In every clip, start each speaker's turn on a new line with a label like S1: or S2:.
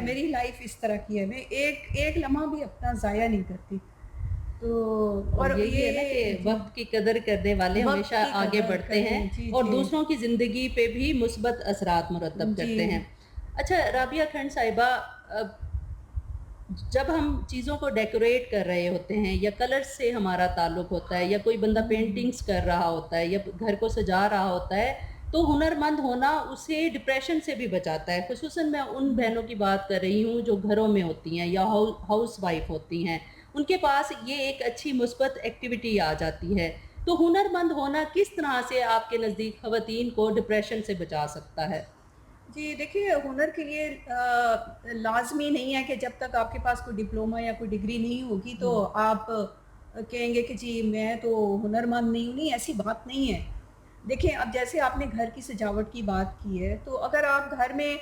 S1: میری لائف اس طرح کی ہے, میں ایک لمحہ بھی اپنا ضائع نہیں کرتی. تو
S2: اور یہی ہے نا کہ وقت کی قدر کرنے والے ہمیشہ آگے بڑھتے ہیں اور دوسروں کی زندگی پہ بھی مثبت اثرات مرتب کرتے ہیں. اچھا رابعہ کھنڈ صاحبہ, جب ہم چیزوں کو ڈیکوریٹ کر رہے ہوتے ہیں یا کلرز سے ہمارا تعلق ہوتا ہے یا کوئی بندہ پینٹنگز کر رہا ہوتا ہے یا گھر کو سجا رہا ہوتا ہے, تو ہنرمند ہونا اسے ڈپریشن سے بھی بچاتا ہے. خصوصاً میں ان بہنوں کی بات کر رہی ہوں جو گھروں میں ہوتی ہیں یا ہاؤس وائف ہوتی ہیں, ان کے پاس یہ ایک اچھی مثبت ایکٹیویٹی آ جاتی ہے. تو ہنرمند ہونا کس طرح سے آپ کے نزدیک خواتین کو ڈپریشن سے بچا سکتا ہے؟
S1: جی دیکھیے, ہنر کے لیے لازمی نہیں ہے کہ جب تک آپ کے پاس کوئی ڈپلوما یا کوئی ڈگری نہیں ہوگی تو آپ کہیں گے کہ جی میں تو ہنرمند نہیں ہوں. نہیں, ایسی بات نہیں ہے. دیکھیں, اب جیسے آپ نے گھر کی سجاوٹ کی بات کی ہے, تو اگر آپ گھر میں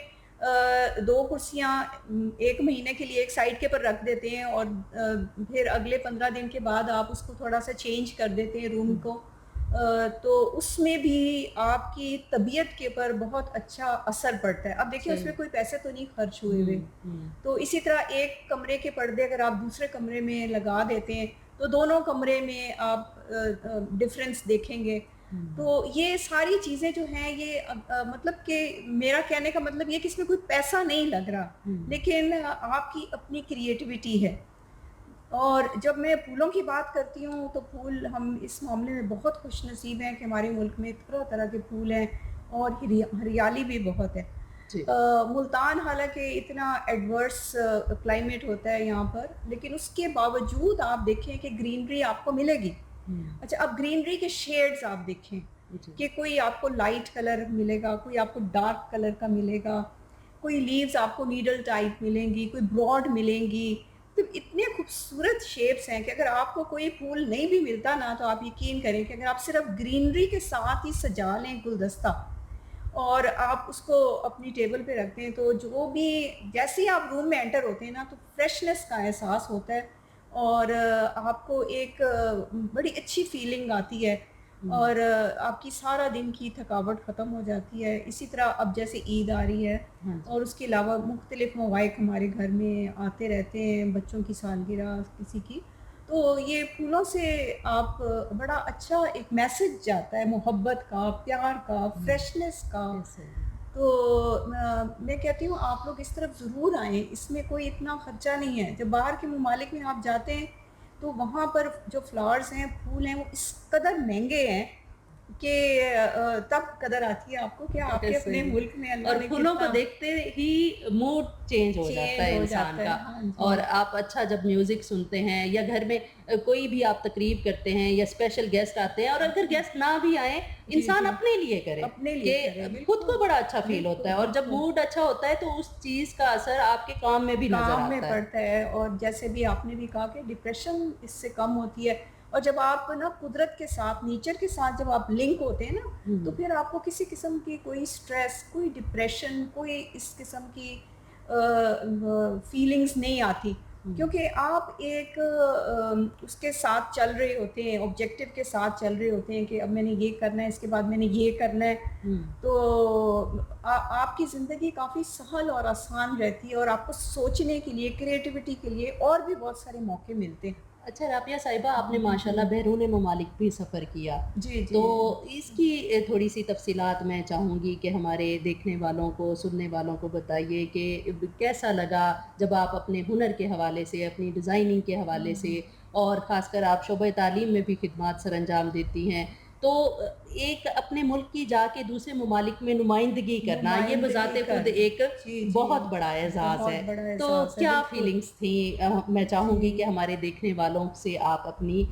S1: 2 کرسیاں ایک مہینے کے لیے ایک سائڈ کے پر رکھ دیتے ہیں اور پھر اگلے 15 دن کے بعد آپ اس کو تھوڑا سا چینج کر دیتے ہیں روم کو, تو اس میں بھی آپ کی طبیعت کے پر بہت اچھا اثر پڑتا ہے. اب دیکھیں اس میں کوئی پیسے تو نہیں خرچ ہوئے ہوئے, تو اسی طرح ایک کمرے کے پردے اگر آپ دوسرے کمرے میں لگا دیتے ہیں تو دونوں کمرے میں آپ ڈفرینس دیکھیں گے. تو یہ ساری چیزیں جو ہیں یہ مطلب کہ میرا کہنے کا مطلب یہ کہ اس میں کوئی پیسہ نہیں لگ رہا, لیکن آپ کی اپنی کریٹیوٹی ہے. اور جب میں پھولوں کی بات کرتی ہوں تو پھول, ہم اس معاملے میں بہت خوش نصیب ہیں کہ ہمارے ملک میں طرح طرح کے پھول ہیں اور ہریالی بھی بہت ہے. ملتان حالانکہ اتنا ایڈورس کلائمیٹ ہوتا ہے یہاں پر, لیکن اس کے باوجود آپ دیکھیں کہ گرینری آپ کو ملے گی. اچھا, اب گرینری کے شیڈز آپ دیکھیں کہ کوئی آپ کو لائٹ کلر ملے گا, کوئی آپ کو ڈارک کلر کا ملے گا, کوئی لیوز آپ کو نیڈل ٹائپ ملیں گی, کوئی براڈ ملیں گی. تو اتنے خوبصورت شیپس ہیں کہ اگر آپ کو کوئی پھول نہیں بھی ملتا نا تو آپ یقین کریں کہ اگر آپ صرف گرینری کے ساتھ ہی سجا لیں گلدستہ اور آپ اس کو اپنی ٹیبل پہ رکھتے ہیں, تو جو بھی جیسے ہی آپ روم میں انٹر ہوتے ہیں نا تو فریشنس کا احساس ہوتا ہے اور آپ کو ایک بڑی اچھی فیلنگ آتی ہے اور آپ کی سارا دن کی تھکاوٹ ختم ہو جاتی ہے. اسی طرح اب جیسے عید آ رہی ہے اور اس کے علاوہ مختلف موائق ہمارے گھر میں آتے رہتے ہیں, بچوں کی سالگرہ کسی کی, تو یہ پھولوں سے آپ بڑا اچھا ایک میسج جاتا ہے محبت کا, پیار کا, فریشنس کا. تو میں کہتی ہوں آپ لوگ اس طرف ضرور آئیں, اس میں کوئی اتنا خرچہ نہیں ہے. جب باہر کے ممالک میں آپ جاتے ہیں تو وہاں پر جو فلاورز ہیں, پھول ہیں, وہ اس قدر مہنگے ہیں کہ تب قدر آتی ہے آپ کو کہ آپ کے اپنے ملک میں اللہ
S2: اور
S1: نے
S2: پھولوں کو دیکھتے ہی موڈ چینج ہو جاتا ہے انسان کا. اور آپ اچھا جب میوزک سنتے ہیں یا گھر میں کوئی بھی آپ تقریب کرتے ہیں یا اسپیشل گیسٹ آتے ہیں, اور اگر گیسٹ نہ بھی آئیں انسان اپنے لیے کرے کہ خود کو بڑا اچھا فیل ہوتا ہے, اور جب موڈ اچھا ہوتا ہے تو اس چیز کا اثر آپ کے کام میں بھی نظر آتا ہے.
S1: پڑتا ہے. اور جیسے بھی آپ نے بھی کہا کہ ڈپریشن اس سے کم ہوتی ہے, اور جب آپ نا قدرت کے ساتھ, نیچر کے ساتھ جب آپ لنک ہوتے ہیں نا, تو پھر آپ کو کسی قسم کی کوئی سٹریس, کوئی ڈپریشن, کوئی اس قسم کی فیلنگز نہیں آتی, کیونکہ آپ ایک اس کے ساتھ چل رہے ہوتے ہیں, آبجیکٹیو کے ساتھ چل رہے ہوتے ہیں کہ اب میں نے یہ کرنا ہے, اس کے بعد میں نے یہ کرنا ہے. تو آپ کی زندگی کافی سہل اور آسان رہتی ہے اور آپ کو سوچنے کے لیے, کریٹیوٹی کے لیے اور بھی بہت سارے موقع ملتے ہیں.
S2: اچھا رابعہ صاحبہ, آپ نے ماشاءاللہ بیرون ممالک بھی سفر کیا,
S1: جی
S2: تو اس کی تھوڑی سی تفصیلات میں چاہوں گی کہ ہمارے دیکھنے والوں کو, سننے والوں کو بتائیے کہ کیسا لگا جب آپ اپنے ہنر کے حوالے سے, اپنی ڈیزائننگ کے حوالے سے, اور خاص کر آپ شعبہ تعلیم میں بھی خدمات سر انجام دیتی ہیں, تو ایک اپنے ملک کی جا کے دوسرے ممالک میں نمائندگی کرنا یہ بذات خود ایک بہت بڑا اعزاز ہے. تو کیا فیلنگس تھیں؟ میں چاہوں گی کہ ہمارے دیکھنے والوں سے آپ اپنی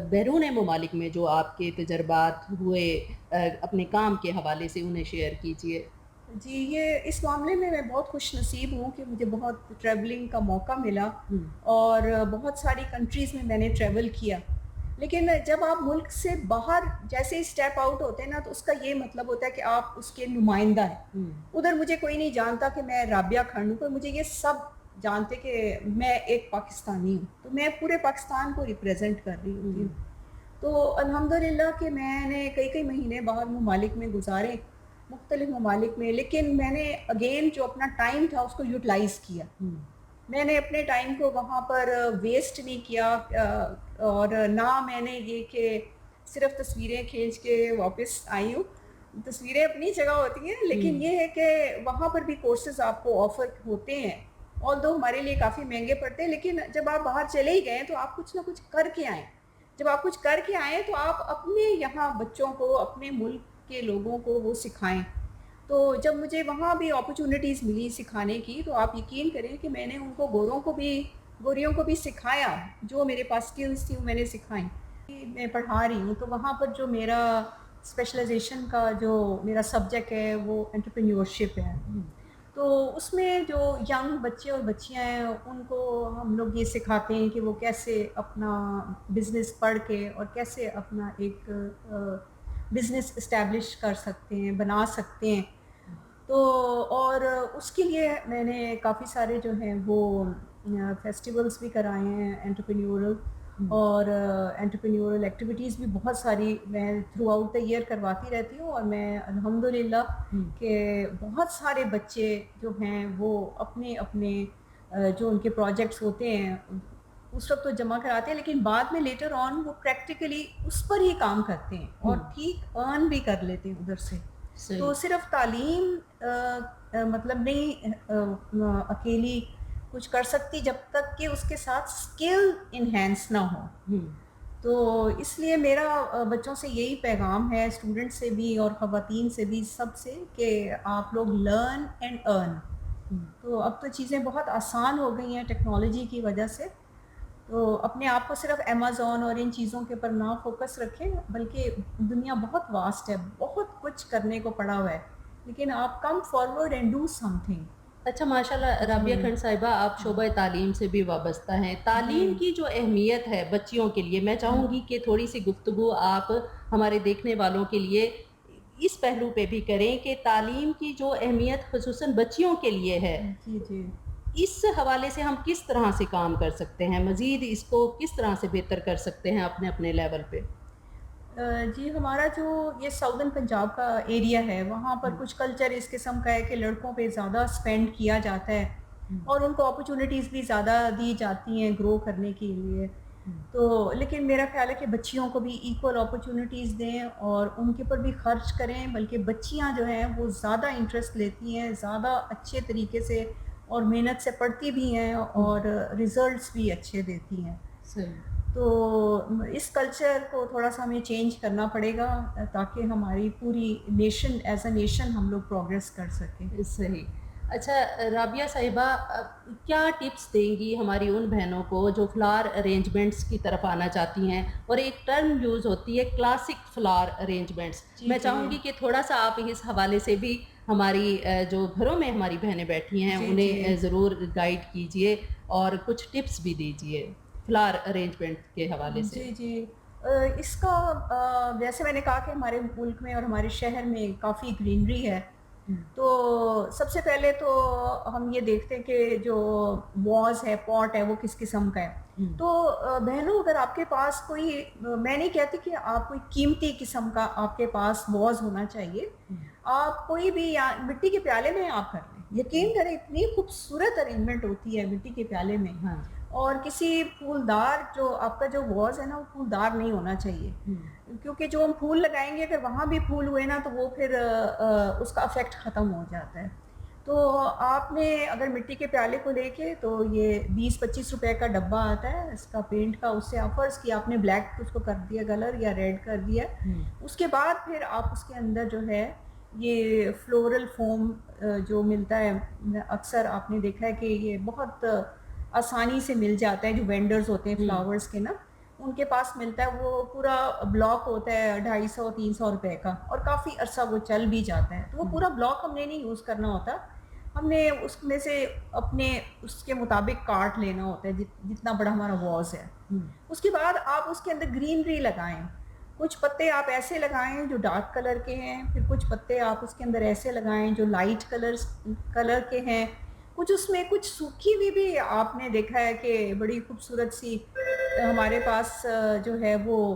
S2: بیرون ممالک میں جو آپ کے تجربات ہوئے اپنے کام کے حوالے سے انہیں شیئر کیجیے.
S1: جی, یہ اس معاملے میں بہت خوش نصیب ہوں کہ مجھے بہت ٹریولنگ کا موقع ملا اور بہت ساری کنٹریز میں نے ٹریول کیا. لیکن جب آپ ملک سے باہر جیسے اسٹیپ آؤٹ ہوتے ہیں نا, تو اس کا یہ مطلب ہوتا ہے کہ آپ اس کے نمائندہ ہیں. ادھر مجھے کوئی نہیں جانتا کہ میں رابعہ کھنڈ ہوں, پر مجھے یہ سب جانتے کہ میں ایک پاکستانی ہوں, تو میں پورے پاکستان کو ریپریزنٹ کر رہی ہوتی ہوں. تو الحمدللہ کہ میں نے کئی مہینے باہر ممالک میں گزارے. مختلف ممالک میں، لیکن میں نے اگین جو اپنا ٹائم تھا اس کو یوٹیلائز کیا. میں نے اپنے ٹائم کو وہاں پر ویسٹ نہیں کیا، اور نہ میں نے یہ کہ صرف تصویریں کھینچ کے واپس آئی ہوں. تصویریں اپنی جگہ ہوتی ہیں، لیکن یہ ہے کہ وہاں پر بھی کورسز آپ کو آفر ہوتے ہیں، although ہمارے لیے کافی مہنگے پڑتے ہیں، لیکن جب آپ باہر چلے ہی گئے تو آپ کچھ نہ کچھ کر کے آئیں. جب آپ کچھ کر کے آئیں تو آپ اپنے یہاں بچوں کو، اپنے ملک کے لوگوں کو وہ سکھائیں. تو جب مجھے وہاں بھی اپرچونیٹیز ملی سکھانے کی، تو آپ یقین کریں کہ میں نے ان کو گوریوں کو بھی سکھایا. جو میرے پاس سکلز تھیں وہ میں نے سکھائیں. میں پڑھا رہی ہوں تو وہاں پر جو میرا اسپیشلائزیشن کا جو میرا سبجیکٹ ہے وہ انٹرپرینیورشپ ہے. تو اس میں جو ینگ بچے اور بچیاں ہیں ان کو ہم لوگ یہ سکھاتے ہیں کہ وہ کیسے اپنا بزنس پڑھ کے اور کیسے اپنا ایک بزنس اسٹیبلش کر سکتے ہیں، بنا سکتے ہیں. تو اور اس کے لیے میں نے کافی سارے جو ہیں وہ فیسٹیولز بھی کرائے ہیں انٹرپرینیورل، اور انٹرپرینیورل ایکٹیویٹیز بھی بہت ساری میں تھرو آؤٹ دا ایئر کرواتی رہتی ہوں. اور میں الحمدللہ کہ بہت سارے بچے جو ہیں وہ اپنے اپنے جو ان کے پروجیکٹس ہوتے ہیں اس وقت تو جمع کراتے ہیں، لیکن بعد میں لیٹر آن وہ پریکٹیکلی اس پر ہی کام کرتے ہیں اور ٹھیک ارن بھی کر لیتے ہیں ادھر سے. تو صرف تعلیم مطلب نہیں اکیلی کچھ کر سکتی جب تک کہ اس کے ساتھ اسکل انہینس نہ ہو. تو اس لیے میرا بچوں سے یہی پیغام ہے، اسٹوڈنٹ سے بھی اور خواتین سے بھی، سب سے، کہ آپ لوگ لرن اینڈ ارن. تو اب تو چیزیں بہت آسان ہو گئی ہیں ٹیکنالوجی کی وجہ سے. تو اپنے آپ کو صرف امیزون اور ان چیزوں کے پر نہ فوکس رکھیں، بلکہ دنیا بہت واسٹ ہے، بہت کچھ کرنے کو پڑا ہوا ہے، لیکن آپ come forward and do some thing.
S2: اچھا، ماشاء اللہ رابعہ کھنڈ صاحبہ، آپ شعبہ تعلیم سے بھی وابستہ ہیں. تعلیم کی جو اہمیت ہے بچیوں کے لیے، میں چاہوں گی کہ تھوڑی سی گفتگو آپ ہمارے دیکھنے والوں کے لیے اس پہلو پہ بھی کریں کہ تعلیم کی جو اہمیت خصوصاً بچیوں کے لیے ہے، اس حوالے سے ہم کس طرح سے کام کر سکتے ہیں، مزید اس کو کس طرح سے بہتر کر سکتے ہیں اپنے اپنے لیول پہ.
S1: جی، ہمارا جو یہ ساؤدرن پنجاب کا ایریا ہے وہاں پر کچھ کلچر اس قسم کا ہے کہ لڑکوں پہ زیادہ اسپینڈ کیا جاتا ہے اور ان کو اپرچونیٹیز بھی زیادہ دی جاتی ہیں گرو کرنے کے لیے. تو لیکن میرا خیال ہے کہ بچیوں کو بھی ایکول اپرچونیٹیز دیں اور ان کے اوپر بھی خرچ کریں، بلکہ بچیاں جو ہیں وہ زیادہ انٹرسٹ لیتی ہیں، زیادہ اچھے طریقے سے اور محنت سے پڑھتی بھی ہیں اور ریزلٹس بھی اچھے دیتی ہیں. تو اس کلچر کو تھوڑا سا ہمیں چینج کرنا پڑے گا تاکہ ہماری پوری نیشن ایز اے نیشن ہم لوگ پروگریس کر سکیں.
S2: صحیح. اچھا رابعہ صاحبہ، کیا ٹپس دیں گی ہماری ان بہنوں کو جو فلاور ارینجمنٹس کی طرف آنا چاہتی ہیں؟ اور ایک ٹرم یوز ہوتی ہے کلاسک فلاور ارینجمنٹس، میں چاہوں گی کہ تھوڑا سا آپ اس حوالے سے بھی ہماری جو گھروں میں ہماری بہنیں بیٹھی ہیں انہیں ضرور گائیڈ کیجئے اور کچھ ٹپس بھی دیجئے فلاور ارینجمنٹ کے حوالے سے.
S1: جی اس کا جیسے میں نے کہا کہ ہمارے ملک میں اور ہمارے شہر میں کافی گرینری ہے. تو سب سے پہلے تو ہم یہ دیکھتے ہیں کہ جو واز ہے، پاٹ ہے، وہ کس قسم کا ہے. تو بہنوں اگر آپ کے پاس کوئی، میں نہیں کہتی کہ آپ کوئی قیمتی قسم کا آپ کے پاس واز ہونا چاہیے، آپ کوئی بھی مٹی کے پیالے میں آپ کر لیں. یقین کریں اتنی خوبصورت ارینجمنٹ ہوتی ہے مٹی کے پیالے میں. اور کسی پھولدار جو آپ کا جو واز ہے نا وہ پھولدار نہیں ہونا چاہیے، کیونکہ جو ہم پھول لگائیں گے اگر وہاں بھی پھول ہوئے نا تو وہ پھر اس کا افیکٹ ختم ہو جاتا ہے. تو آپ نے اگر مٹی کے پیالے کو لے کے، تو یہ 20-25 روپے کا ڈبہ آتا ہے اس کا پینٹ کا، اس سے آپ فرض کیا آپ نے بلیک اس کو کر دیا کلر یا ریڈ کر دیا. اس کے بعد پھر آپ اس کے اندر جو ہے یہ فلورل فوم جو ملتا ہے، اکثر آپ نے دیکھا ہے کہ یہ بہت آسانی سے مل جاتا ہے، جو وینڈرز ہوتے ہیں فلاورز کے نا ان کے پاس ملتا ہے. وہ پورا بلاک ہوتا ہے 250-300 روپے کا اور کافی عرصہ وہ چل بھی جاتا ہے. تو وہ پورا بلاک ہم نے نہیں یوز کرنا ہوتا، ہم نے اس میں سے اپنے اس کے مطابق کاٹ لینا ہوتا ہے جتنا بڑا ہمارا واز ہے. اس کے بعد آپ اس کے اندر گرینری لگائیں. کچھ پتے آپ ایسے لگائیں جو ڈارک کلر کے ہیں، پھر کچھ پتے آپ اس کے اندر ایسے لگائیں جو لائٹ کلر کے ہیں. کچھ اس میں کچھ سوکھی ہوئی بھی آپ نے دیکھا ہے کہ بڑی خوبصورت سی ہمارے پاس جو ہے وہ